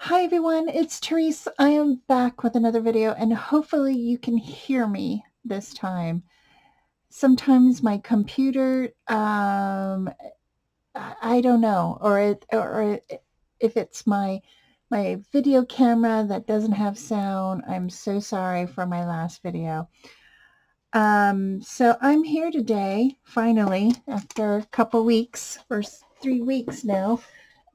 Hi everyone, it's Tereese. I am back with another video and hopefully you can hear me this time. Sometimes my computer, I don't know, or if it's my video camera that doesn't have sound. I'm so sorry for my last video. So I'm here today, finally, after a couple weeks, or 3 weeks now.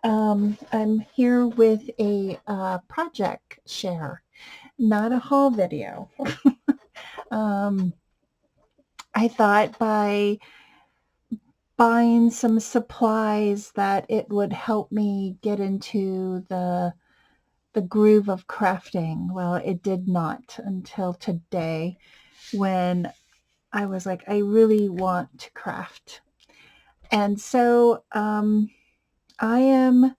I'm here with a project share, not a haul video. um, I thought by buying some supplies that it would help me get into the groove of crafting. Well, it did not until today when I was like, I really want to craft. And so I am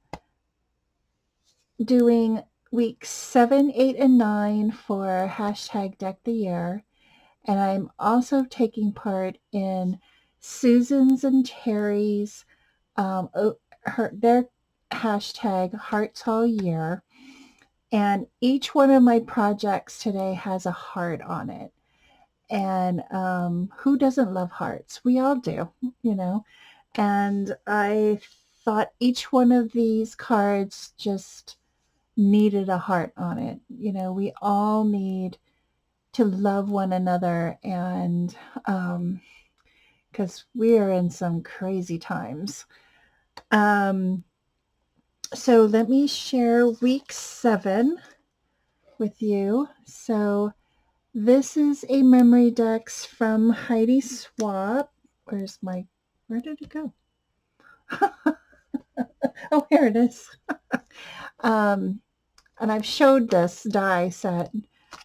doing weeks 7, 8, and 9 for hashtag Deck the Year. And I'm also taking part in Susan's and Terry's, their hashtag Hearts All Year. And each one of my projects today has a heart on it. And who doesn't love hearts? We all do, you know. And I thought each one of these cards just needed a heart on it. You know, we all need to love one another, and because we are in some crazy times. Um, so let me share week 7 with you. So this is a memory decks from Heidi Swap. Where did it go? Oh, here it is. um, and I've showed this die set.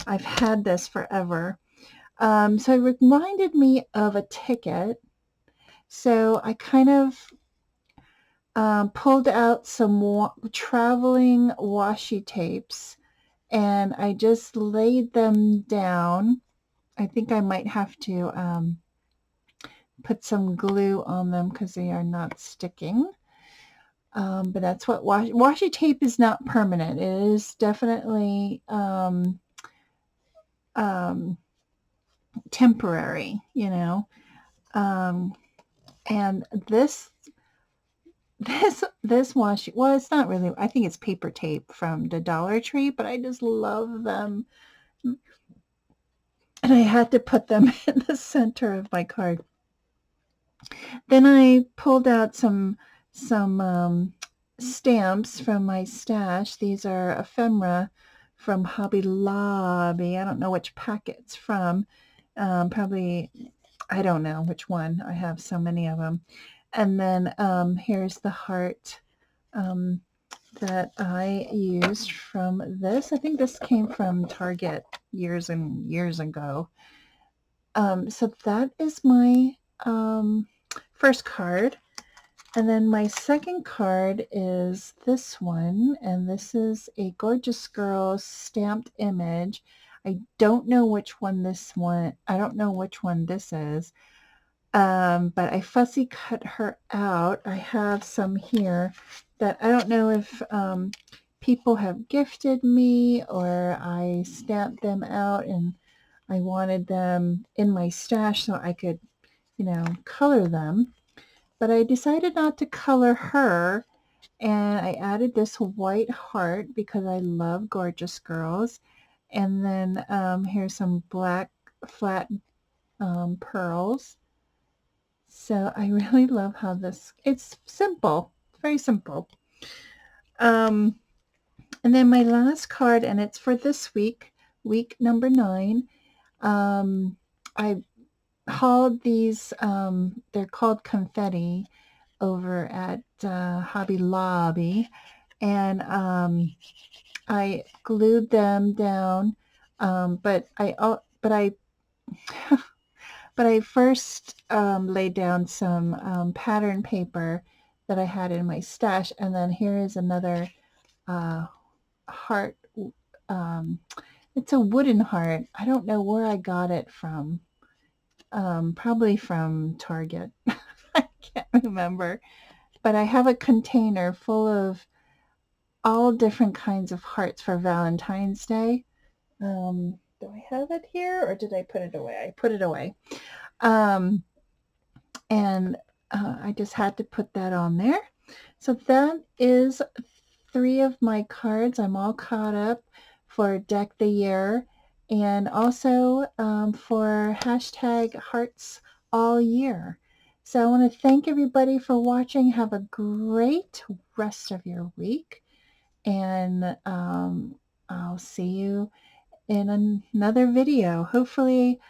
I've had this forever. So it reminded me of a ticket. So I kind of pulled out some traveling washi tapes and I just laid them down. I think I might have to put some glue on them because they are not sticking. But that's what washi tape is not permanent. It is definitely um, temporary, you know. Um, and this washi, well, it's not really, I think it's paper tape from the Dollar Tree, but I just love them. And I had to put them in the center of my card. Then I pulled out some stamps from my stash. These are ephemera from Hobby Lobby. I don't know which packet it's from. Probably, I don't know which one. I have so many of them. And then here's the heart that I used from this. I think this came from Target years and years ago. So that is my first card. And then my second card is this one, and this is a Gorgeous Girl stamped image. I don't know which one I don't know which one this is, but I fussy cut her out. I have some here that I don't know if people have gifted me or I stamped them out and I wanted them in my stash so I could, you know, color them. But I decided not to color her, and I added this white heart because I love Gorgeous Girls. And then here's some black flat pearls. So I really love how it's simple, very simple. Um, and then my last card, and it's for this week, week number 9. I hauled these, they're called confetti over at Hobby Lobby, and I glued them down, but I but I first laid down some pattern paper that I had in my stash, and then here is another uh, heart. Um, it's a wooden heart. I don't know where I got it from. Probably from Target. I can't remember. But I have a container full of all different kinds of hearts for Valentine's Day. Do I have it here or did I put it away? I put it away. Um, and I just had to put that on there. So that is 3 of my cards. I'm all caught up for Deck the Year and also for hashtag Hearts All Year. So I want to thank everybody for watching. Have a great rest of your week. And I'll see you in another video. Hopefully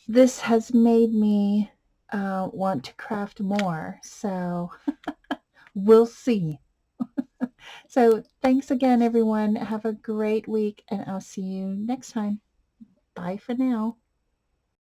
this has made me want to craft more. So we'll see. So thanks again, everyone. Have a great week, and I'll see you next time. Bye for now.